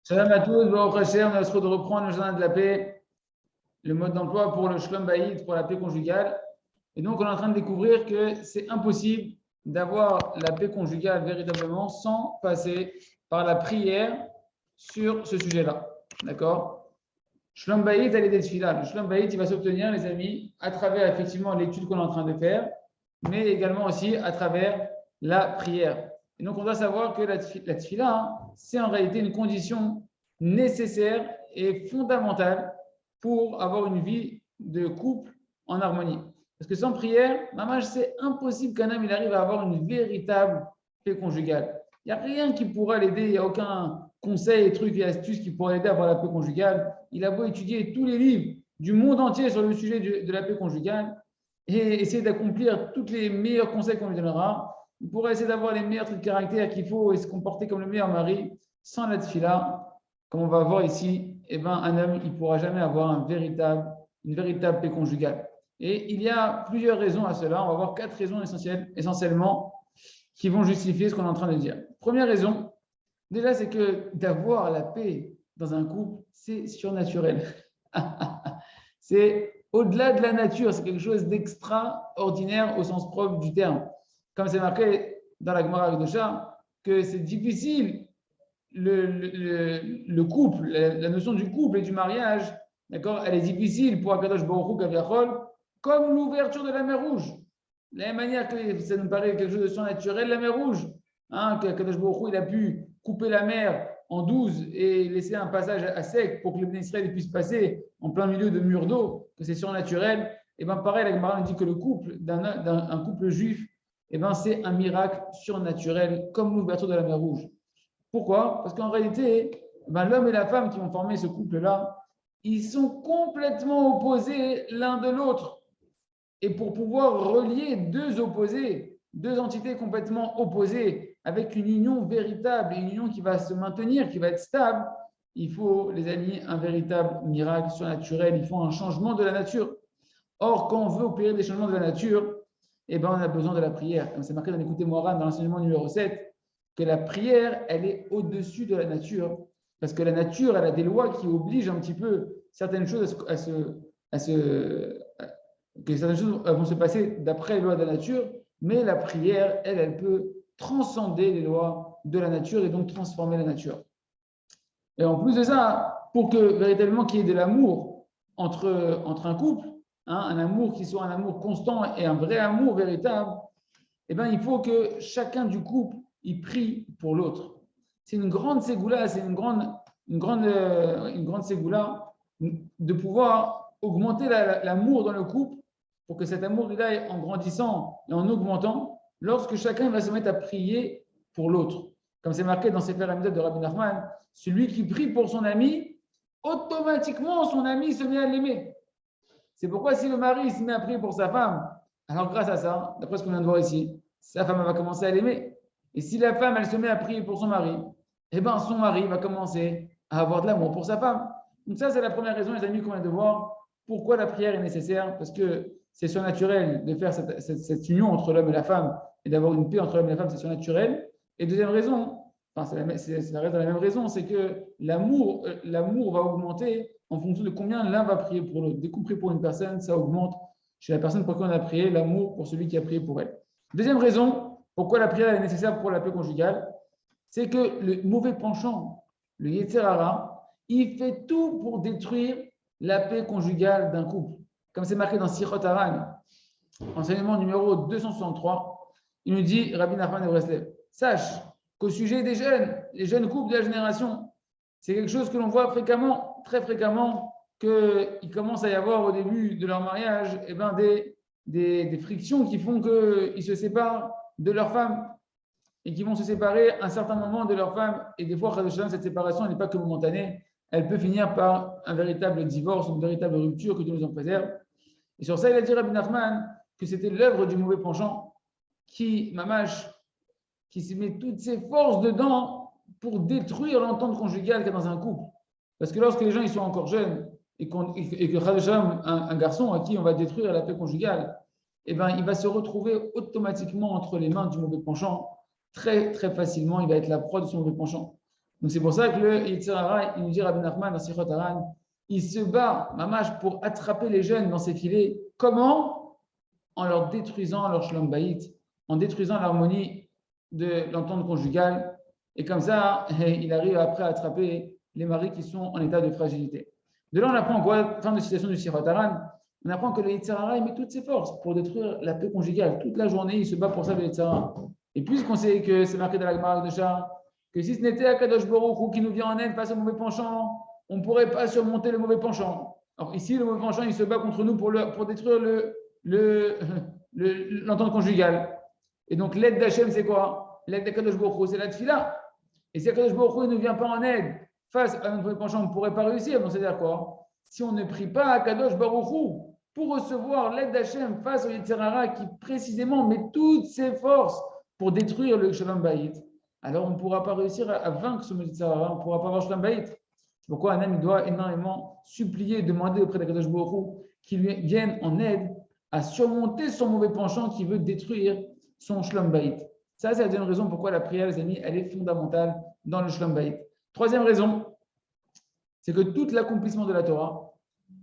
Shalom à tous, Baruch Hashem, on a de reprendre le jardin de la paix, le mode d'emploi pour le Shalom Bayit, pour la paix conjugale. Et donc, on est en train de découvrir que c'est impossible d'avoir la paix conjugale véritablement sans passer par la prière sur ce sujet-là. D'accord? Shalom Bayit, elle est des tefila. Le Shalom Bayit, il va s'obtenir, les amis, à travers effectivement l'étude qu'on est en train de faire, mais également aussi à travers la prière. Et donc, on doit savoir que la tefila, c'est en réalité une condition nécessaire et fondamentale pour avoir une vie de couple en harmonie. Parce que sans prière, c'est impossible qu'un homme il arrive à avoir une véritable paix conjugale. Il n'y a rien qui pourra l'aider, il n'y a aucun conseil, truc et astuce qui pourra l'aider à avoir la paix conjugale. Il a beau étudier tous les livres du monde entier sur le sujet de la paix conjugale et essayer d'accomplir tous les meilleurs conseils qu'on lui donnera. Il pourrait essayer d'avoir les meilleurs traits de caractère qu'il faut et se comporter comme le meilleur mari. Sans la tefila, comme on va voir ici, un homme il ne pourra jamais avoir une véritable paix conjugale. Et il y a plusieurs raisons à cela. On va voir 4 raisons essentiellement qui vont justifier ce qu'on est en train de dire. Première raison, déjà, c'est que d'avoir la paix dans un couple, c'est surnaturel. C'est au-delà de la nature, c'est quelque chose d'extraordinaire au sens propre du terme. Comme c'est marqué dans la Gemara Kedosha, que c'est difficile, le couple, la notion du couple et du mariage, d'accord, elle est difficile pour Akadosh Baruch Hu Kaviachol, comme l'ouverture de la mer Rouge. De la même manière que ça nous paraît quelque chose de surnaturel, la mer Rouge, qu'Akadosh Baruch Hu il a pu couper la mer en 12 et laisser un passage à sec pour que les Bnei Israël puissent passer en plein milieu de murs d'eau, que c'est surnaturel. Et bien pareil, la Gemara nous dit que le couple d'un couple juif, c'est un miracle surnaturel comme l'ouverture de la mer Rouge. Pourquoi? Parce qu'en réalité, l'homme et la femme qui vont former ce couple-là, ils sont complètement opposés l'un de l'autre. Et pour pouvoir relier deux opposés, deux entités complètement opposées, avec une union véritable et une union qui va se maintenir, qui va être stable, il faut, les amis, un véritable miracle surnaturel. Il faut un changement de la nature. Or, quand on veut opérer des changements de la nature, on a besoin de la prière. Comme c'est marqué dans l'Écoute Moran, dans l'enseignement numéro 7, que la prière, elle est au-dessus de la nature. Parce que la nature, elle a des lois qui obligent un petit peu certaines choses que certaines choses vont se passer d'après les lois de la nature, mais la prière, elle peut transcender les lois de la nature et donc transformer la nature. Et en plus de ça, pour que véritablement qu'il y ait de l'amour entre un couple, un amour qui soit un amour constant et un vrai amour véritable, il faut que chacun du couple il prie pour l'autre. C'est une grande ségoula, c'est une grande ségoula de pouvoir augmenter l'amour dans le couple pour que cet amour il aille en grandissant et en augmentant lorsque chacun va se mettre à prier pour l'autre. Comme c'est marqué dans Sefer Hamidot de Rabbi Nachman, celui qui prie pour son ami, automatiquement son ami se met à l'aimer. C'est pourquoi si le mari se met à prier pour sa femme, alors grâce à ça, d'après ce qu'on vient de voir ici, sa femme va commencer à l'aimer. Et si la femme, elle se met à prier pour son mari, son mari va commencer à avoir de l'amour pour sa femme. Donc ça, c'est la première raison, les amis, qu'on vient de voir. Pourquoi la prière est nécessaire? Parce que c'est surnaturel de faire cette union entre l'homme et la femme et d'avoir une paix entre l'homme et la femme, c'est surnaturel. Et deuxième raison, c'est la même raison, c'est que l'amour va augmenter en fonction de combien l'un va prier pour l'autre. Dès qu'on prie pour une personne, ça augmente chez la personne pour qui on a prié, l'amour pour celui qui a prié pour elle. Deuxième raison, pourquoi la prière est nécessaire pour la paix conjugale, c'est que le mauvais penchant, le Yetzer Hara, il fait tout pour détruire la paix conjugale d'un couple. Comme c'est marqué dans Sichot Haran, enseignement numéro 263, il nous dit, Rabbi Nachman de Breslev, sache qu'au sujet des jeunes, les jeunes couples de la génération, c'est quelque chose que l'on voit fréquemment, très fréquemment, qu'il commence à y avoir au début de leur mariage des frictions qui font qu'ils se séparent de leur femme et qui vont se séparer à un certain moment de leur femme. Et des fois, cette séparation n'est pas que momentanée, elle peut finir par un véritable divorce, une véritable rupture, que Dieu nous en préserve. Et sur ça, il a dit Rabbi Nachman que c'était l'œuvre du mauvais penchant qui se met toutes ses forces dedans pour détruire l'entente conjugale qu'il y a dans un couple. Parce que lorsque les gens ils sont encore jeunes et que un garçon à qui on va détruire la paix conjugale, il va se retrouver automatiquement entre les mains du mauvais penchant. Très, très facilement, il va être la proie de son mauvais penchant. Donc c'est pour ça que le Yetzer Hara, il nous dit Rabbi Nachman dans Sichot Haran, il se bat, mamash, pour attraper les jeunes dans ses filets. Comment? En leur détruisant leur shalom bayit, en détruisant l'harmonie de l'entente conjugale. Et comme ça, il arrive après à attraper les maris qui sont en état de fragilité. De là, on apprend quoi? Fin de citation du Sichot Haran. On apprend que le Yetzer Hara, il met toutes ses forces pour détruire la paix conjugale. Toute la journée, il se bat pour ça, le Yetzer Hara. Et puisqu'on sait que c'est marqué dans la Gemara de Char, que si ce n'était Akadosh Baruch Hu qui nous vient en aide face au mauvais penchant, on ne pourrait pas surmonter le mauvais penchant. Alors ici, le mauvais penchant, il se bat contre nous pour détruire l'entente conjugale. Et donc, l'aide d'Hachem, c'est quoi? L'aide d'Akadosh Baruch Hu, c'est la tefila. Et si Akadosh Baruch Hu ne vient pas en aide face à notre mauvais penchant, on ne pourrait pas réussir. Donc, c'est-à-dire quoi? Si on ne prie pas Akadosh Baruch Hu pour recevoir l'aide d'Hachem face au Yetzer Hara qui précisément met toutes ses forces pour détruire le Shalom Bayit, alors on ne pourra pas réussir à vaincre ce Yetzer Hara, on ne pourra pas avoir Shalom Bayit. C'est pourquoi un homme il doit énormément supplier, demander auprès d'Akadosh Baruch Hu qu'il lui vienne en aide à surmonter son mauvais penchant qui veut détruire son Shalom Bayit. Ça, c'est la deuxième raison pourquoi la prière, les amis, elle est fondamentale dans le Shalom Bayit. Troisième raison, c'est que tout l'accomplissement de la Torah,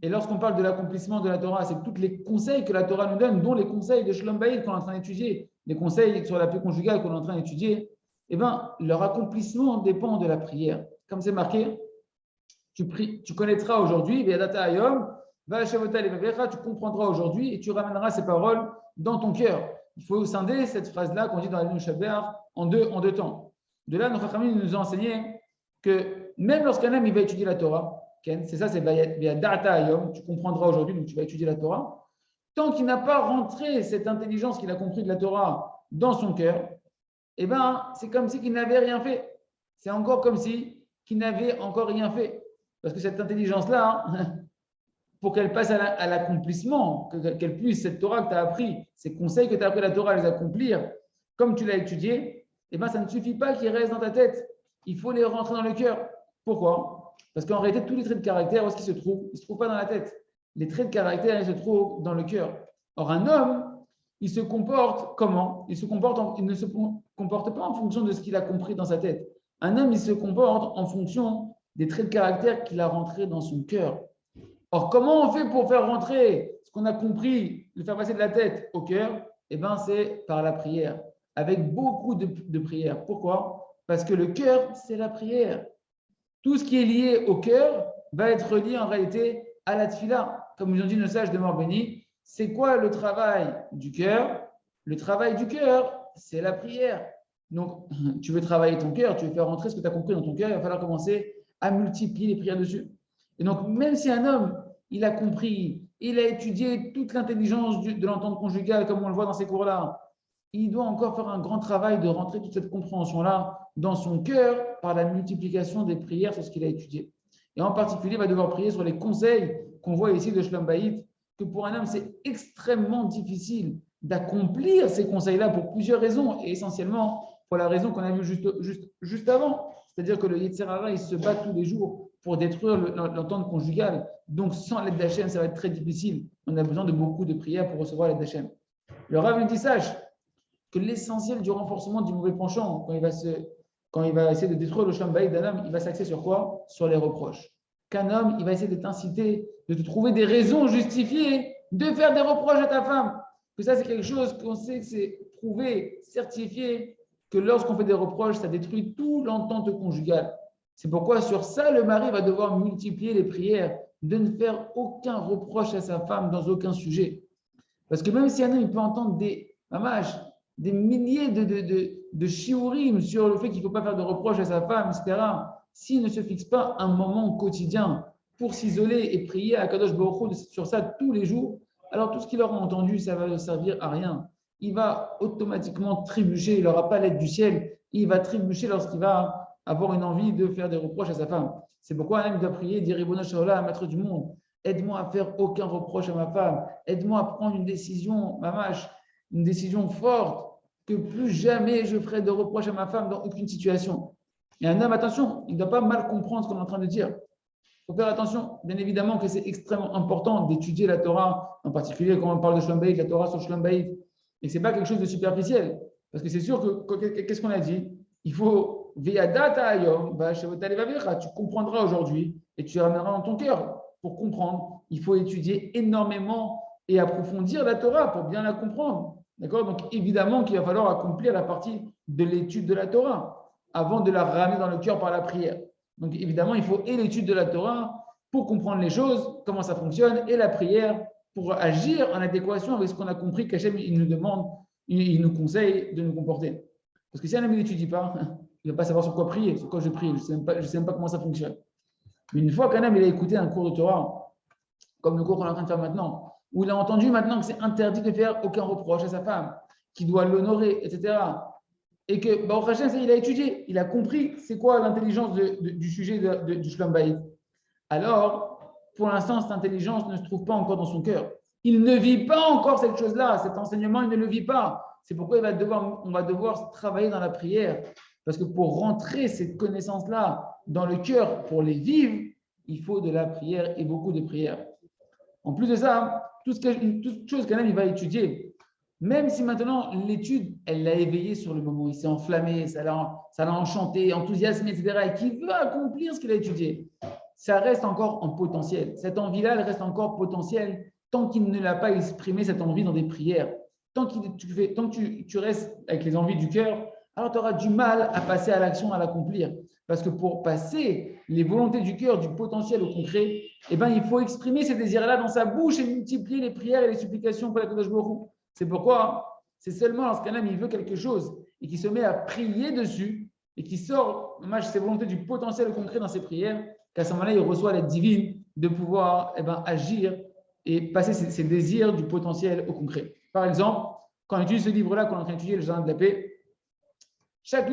et lorsqu'on parle de l'accomplissement de la Torah, c'est tous les conseils que la Torah nous donne, dont les conseils de Shalom Bayit qu'on est en train d'étudier, les conseils sur la paix conjugale qu'on est en train d'étudier, eh bien, leur accomplissement dépend de la prière. Comme c'est marqué, tu connaîtras aujourd'hui, tu comprendras aujourd'hui et tu ramèneras ces paroles dans ton cœur. Il faut scinder cette phrase-là qu'on dit dans la Ligne Shabbat en deux temps. De là, notre famille nous a enseigné que même lorsqu'un homme il va étudier la Torah, c'est ça, c'est Da'ata Hayom, tu comprendras aujourd'hui, donc tu vas étudier la Torah. Tant qu'il n'a pas rentré cette intelligence qu'il a compris de la Torah dans son cœur, eh ben, c'est comme si qu'il n'avait rien fait. C'est encore comme si qu'il n'avait encore rien fait. Parce que cette intelligence-là, pour qu'elle passe à l'accomplissement, qu'elle puisse, cette Torah que tu as appris, ces conseils que tu as appris à la Torah, les accomplir, comme tu l'as étudié, eh ben, ça ne suffit pas qu'ils restent dans ta tête. Il faut les rentrer dans le cœur. Pourquoi? Parce qu'en réalité, tous les traits de caractère, où est-ce qu'ils se trouvent? Ils ne se trouvent pas dans la tête. Les traits de caractère, ils se trouvent dans le cœur. Or, un homme, il se comporte comment? Il ne se comporte pas en fonction de ce qu'il a compris dans sa tête. Un homme, il se comporte en fonction des traits de caractère qu'il a rentrés dans son cœur. Or, comment on fait pour faire rentrer ce qu'on a compris, le faire passer de la tête au cœur? Eh bien, c'est par la prière, avec beaucoup de prières. Pourquoi? Parce que le cœur, c'est la prière. Tout ce qui est lié au cœur va être lié en réalité à la tefila. Comme nous ont dit nos sages de mort béni, c'est quoi le travail du cœur? Le travail du cœur, c'est la prière. Donc, tu veux travailler ton cœur, tu veux faire rentrer ce que tu as compris dans ton cœur, il va falloir commencer à multiplier les prières dessus. Et donc, même si un homme, il a compris, il a étudié toute l'intelligence de l'entente conjugale, comme on le voit dans ces cours-là, il doit encore faire un grand travail de rentrer toute cette compréhension-là dans son cœur par la multiplication des prières sur ce qu'il a étudié. Et en particulier, il va devoir prier sur les conseils qu'on voit ici de Shalom Bayit, que pour un homme, c'est extrêmement difficile d'accomplir ces conseils-là pour plusieurs raisons, et essentiellement pour la raison qu'on a vue juste avant. C'est-à-dire que le Yetzer Hara, il se bat tous les jours pour détruire l'entente conjugale. Donc, sans l'aide d'Hachem, ça va être très difficile. On a besoin de beaucoup de prières pour recevoir l'aide d'Hachem. Le Rav nous dit, sache que l'essentiel du renforcement du mauvais penchant, quand il va essayer de détruire le Shalom Bayit d'un homme, il va s'axer sur quoi? Sur les reproches. Qu'un homme, il va essayer de t'inciter, de te trouver des raisons justifiées de faire des reproches à ta femme. Que ça, c'est quelque chose qu'on sait que c'est prouvé, certifié, que lorsqu'on fait des reproches, ça détruit toute l'entente conjugale. C'est pourquoi sur ça, le mari va devoir multiplier les prières, de ne faire aucun reproche à sa femme dans aucun sujet. Parce que même si un homme il peut entendre des milliers de shiurim sur le fait qu'il ne faut pas faire de reproches à sa femme, etc., s'il ne se fixe pas un moment quotidien pour s'isoler et prier à Kadosh Baruch Hu sur ça tous les jours, alors tout ce qu'il aura entendu, ça va ne servir à rien. Il va automatiquement trébucher, il n'aura pas l'aide du ciel, il va trébucher lorsqu'il va avoir une envie de faire des reproches à sa femme. C'est pourquoi un homme doit prier, dire Ribono Shel Olam, maître du monde, aide-moi à faire aucun reproche à ma femme, aide-moi à prendre une décision, une décision forte, que plus jamais je ferai de reproches à ma femme dans aucune situation. Et un homme, attention, il ne doit pas mal comprendre ce qu'on est en train de dire. Il faut faire attention. Bien évidemment que c'est extrêmement important d'étudier la Torah, en particulier quand on parle de Shalom Bayit, la Torah sur Shalom Bayit. Et ce n'est pas quelque chose de superficiel. Parce que c'est sûr que, qu'est-ce qu'on a dit? Il faut Ve'yadata hayom, ba'ashavota levavecha. Tu comprendras aujourd'hui et tu ramèneras dans ton cœur. Pour comprendre, il faut étudier énormément et approfondir la Torah pour bien la comprendre. D'accord? Donc, évidemment qu'il va falloir accomplir la partie de l'étude de la Torah avant de la ramener dans le cœur par la prière. Donc, évidemment, il faut et l'étude de la Torah pour comprendre les choses, comment ça fonctionne, et la prière pour agir en adéquation avec ce qu'on a compris qu'Hachem, il nous demande, il nous conseille de nous comporter. Parce que si un homme n'étudie pas, il ne va pas savoir sur quoi prier, sur quoi je prie. Je ne sais même pas comment ça fonctionne. Mais une fois qu'un homme il a écouté un cours de Torah, comme le cours qu'on est en train de faire maintenant, où il a entendu maintenant que c'est interdit de faire aucun reproche à sa femme, qu'il doit l'honorer, etc. Et que Baruch Hashem, il a étudié, il a compris c'est quoi l'intelligence du sujet du Shlom Bayit. Alors, pour l'instant, cette intelligence ne se trouve pas encore dans son cœur. Il ne vit pas encore cette chose-là, cet enseignement, il ne le vit pas. C'est pourquoi on va devoir travailler dans la prière. Parce que pour rentrer cette connaissance-là dans le cœur, pour les vivre, il faut de la prière et beaucoup de prière. En plus de ça, toute chose qu'un homme va étudier, même si maintenant l'étude, elle l'a éveillé sur le moment, il s'est enflammé, ça l'a enchanté, enthousiasmé, etc., et qu'il veut accomplir ce qu'il a étudié, ça reste encore en potentiel. Cette envie-là, elle reste encore potentielle tant qu'il ne l'a pas exprimé, cette envie dans des prières. Tant que tu restes avec les envies du cœur, alors tu auras du mal à passer à l'action, à l'accomplir. Parce que pour passer les volontés du cœur, du potentiel au concret, eh ben, il faut exprimer ces désirs-là dans sa bouche et multiplier les prières et les supplications pour la Kadosh Baruch Hu. C'est pourquoi c'est seulement lorsqu'un homme il veut quelque chose et qu'il se met à prier dessus et qu'il sort ses volontés du potentiel au concret dans ses prières, qu'à ce moment-là, il reçoit l'aide divine de pouvoir agir et passer ses désirs du potentiel au concret. Par exemple, quand on étudie ce livre-là, quand on est en train d'étudier le Jardin de la Paix, chaque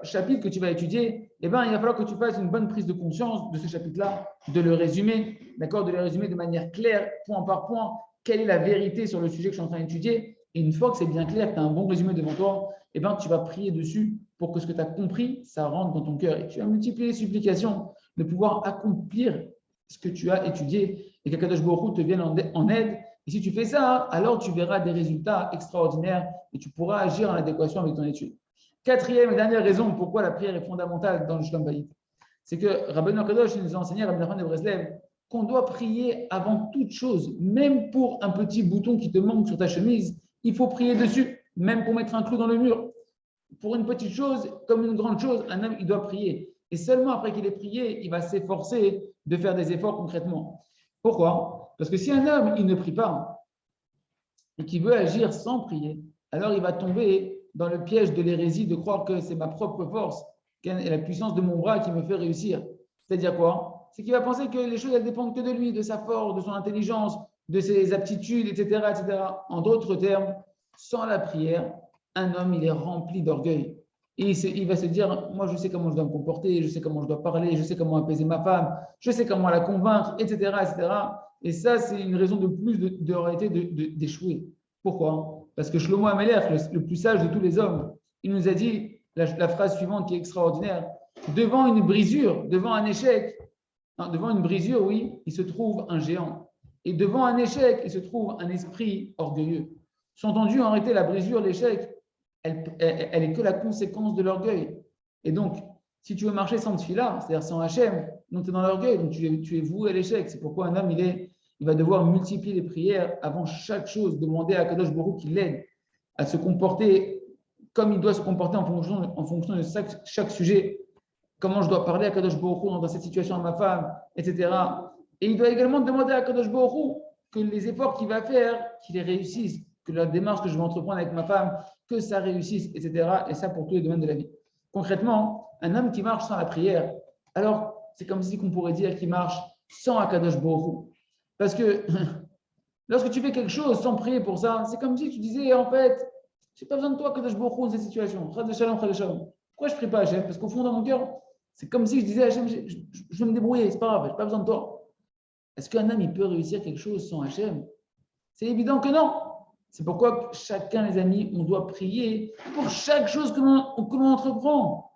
chapitre que tu vas étudier, il va falloir que tu fasses une bonne prise de conscience de ce chapitre-là, de le résumer, d'accord, de le résumer de manière claire, point par point, quelle est la vérité sur le sujet que je suis en train d'étudier. Et une fois que c'est bien clair, que tu as un bon résumé devant toi, tu vas prier dessus pour que ce que tu as compris, ça rentre dans ton cœur. Et tu vas multiplier les supplications de pouvoir accomplir ce que tu as étudié et qu'Akadosh Baruch Hu te vienne en aide. Et si tu fais ça, alors tu verras des résultats extraordinaires et tu pourras agir en adéquation avec ton étude. Quatrième et dernière raison pourquoi la prière est fondamentale dans le Shlom Bayit, c'est que Rabbeinu Akadosh nous a enseigné, Rabbi Nachman de Breslev, qu'on doit prier avant toute chose, même pour un petit bouton qui te manque sur ta chemise, il faut prier dessus, même pour mettre un clou dans le mur. Pour une petite chose comme une grande chose, un homme, il doit prier. Et seulement après qu'il ait prié, il va s'efforcer de faire des efforts concrètement. Pourquoi? Parce que si un homme, il ne prie pas et qu'il veut agir sans prier, alors il va tomber dans le piège de l'hérésie de croire que c'est ma propre force et la puissance de mon bras qui me fait réussir. C'est-à-dire quoi? C'est qu'il va penser que les choses, elles dépendent que de lui, de sa force, de son intelligence, de ses aptitudes, etc., etc. En d'autres termes, sans la prière, un homme, il est rempli d'orgueil. Et il va se dire, moi, je sais comment je dois me comporter, je sais comment je dois parler, je sais comment apaiser ma femme, je sais comment la convaincre, etc., etc. Et ça, c'est une raison de plus d'échouer. Pourquoi? Parce que Shlomo HaMelech, le plus sage de tous les hommes, il nous a dit la phrase suivante qui est extraordinaire. Devant une brisure, devant un échec, devant une brisure, oui, il se trouve un géant. Et devant un échec, il se trouve un esprit orgueilleux. Sous-entendu, en réalité, la brisure, l'échec, elle est que la conséquence de l'orgueil. Et donc, si tu veux marcher sans tefila, c'est-à-dire sans Hachem, donc tu es dans l'orgueil, donc tu es voué à l'échec. C'est pourquoi un homme, il va devoir multiplier les prières avant chaque chose, demander à Kadosh Baruch Hu qu'il l'aide à se comporter comme il doit se comporter en fonction de chaque sujet. Comment je dois parler à Kadosh Baruch Hu dans cette situation à ma femme, etc. Et il doit également demander à Kadosh Baruch Hu que les efforts qu'il va faire, qu'il les réussisse, que la démarche que je vais entreprendre avec ma femme, que ça réussisse, etc. Et ça pour tous les domaines de la vie. Concrètement, un homme qui marche sans la prière, alors c'est comme si on pourrait dire qu'il marche sans Akadosh Baruch Hu. Parce que lorsque tu fais quelque chose sans prier pour ça, c'est comme si tu disais, en fait, je n'ai pas besoin de toi, Akadosh Baruch Hu, dans cette situation. Chas de shalom, chas de shalom. Pourquoi je ne prie pas Hachem? Parce qu'au fond, dans mon cœur, c'est comme si je disais, Hachem, je vais me débrouiller, c'est pas grave, je n'ai pas besoin de toi. Est-ce qu'un homme, il peut réussir quelque chose sans Hachem? C'est évident que non. C'est pourquoi chacun, les amis, on doit prier pour chaque chose que l'on entreprend.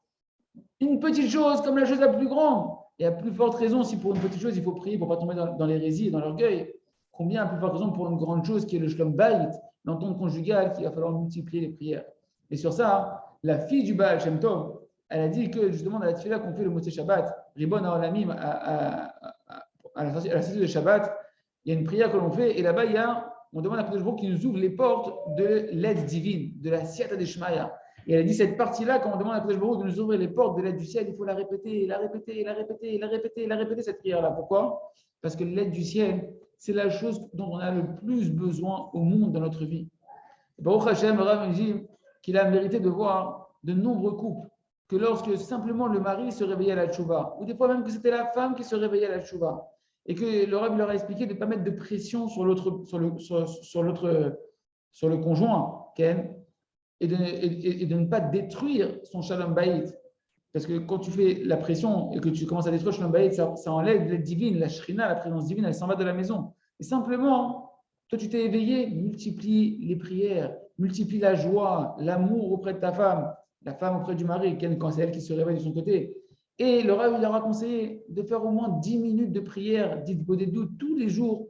Une petite chose comme la chose la plus grande. Et à plus forte raison, si pour une petite chose, il faut prier pour ne pas tomber dans l'hérésie et dans l'orgueil, combien à plus forte raison pour une grande chose qui est le Shlom Bayit, l'entente conjugale, qu'il va falloir multiplier les prières. Et sur ça, la fille du Baal Shem Tov, elle a dit que justement dans la tefila qu'on fait le Motzei Shabbat, Ribon Haolamim, à la sortie de Shabbat, il y a une prière que l'on fait et là-bas, on demande à Kadosh Baruch Hu qui nous ouvre les portes de l'aide divine, de la Siyata Deshmaya. Et elle a dit cette partie-là, quand on demande à Kadosh Baruch Hu de nous ouvrir les portes de l'aide du ciel, il faut la répéter, la répéter, la répéter, la répéter, la répéter cette prière-là. Pourquoi? Parce que l'aide du ciel, c'est la chose dont on a le plus besoin au monde dans notre vie. Baruch Hashem, Rav me dit qu'il a mérité de voir de nombreux couples que lorsque simplement le mari se réveillait à la tchouva, ou des fois même que c'était la femme qui se réveillait à la tchouva, et que le Rav leur a expliqué de ne pas mettre de pression sur le conjoint, Ken, et de ne pas détruire son shalom bayit. Parce que quand tu fais la pression et que tu commences à détruire le shalom bayit, ça enlève l'aide divine, la shrina, la présence divine, elle s'en va de la maison. Et simplement, toi, tu t'es éveillé, multiplie les prières, multiplie la joie, l'amour auprès de ta femme, la femme auprès du mari, quand c'est elle qui se réveille de son côté. Et le Rav, il leur a conseillé de faire au moins 10 minutes de prière, dites Bodedou, tous les jours,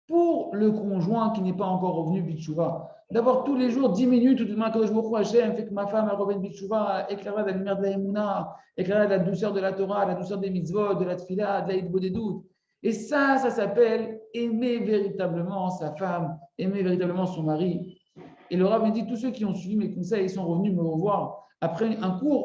pour le conjoint qui n'est pas encore revenu Bitchouva. D'avoir tous les jours 10 minutes où demain, quand je me crois Hachem, fait que ma femme revienne Bitchouva, éclairera la lumière de la Emouna, éclairera la douceur de la Torah, la douceur des mitzvot, de la Tfila, de la Bodedou. Et ça s'appelle aimer véritablement sa femme, aimer véritablement son mari. Et le Rav me dit, tous ceux qui ont suivi mes conseils, ils sont revenus me revoir après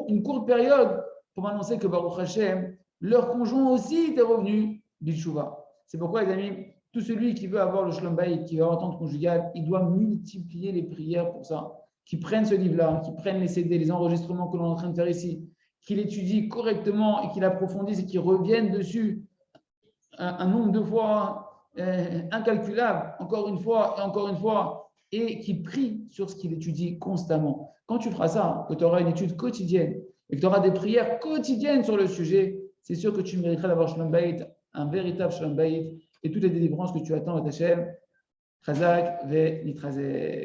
une courte période pour m'annoncer que Baruch Hashem, leur conjoint aussi était revenu Bitchouva. C'est pourquoi, les amis, tout celui qui veut avoir le Shalom Bayit, qui veut avoir l'entente conjugale, il doit multiplier les prières pour ça. Qu'ils prennent ce livre-là, qu'ils prennent les CD, les enregistrements que l'on est en train de faire ici, qu'il étudie correctement et qu'il approfondisse et qu'il revienne dessus un nombre de fois incalculable, encore une fois et encore une fois, et qui prie sur ce qu'il étudie constamment. Quand tu feras ça, que tu auras une étude quotidienne et que tu auras des prières quotidiennes sur le sujet, c'est sûr que tu mériteras d'avoir Shalom Bayit, un véritable Shalom Bayit, et toutes les délivrances que tu attends à ta chaîne. Chazak ve nitrazek.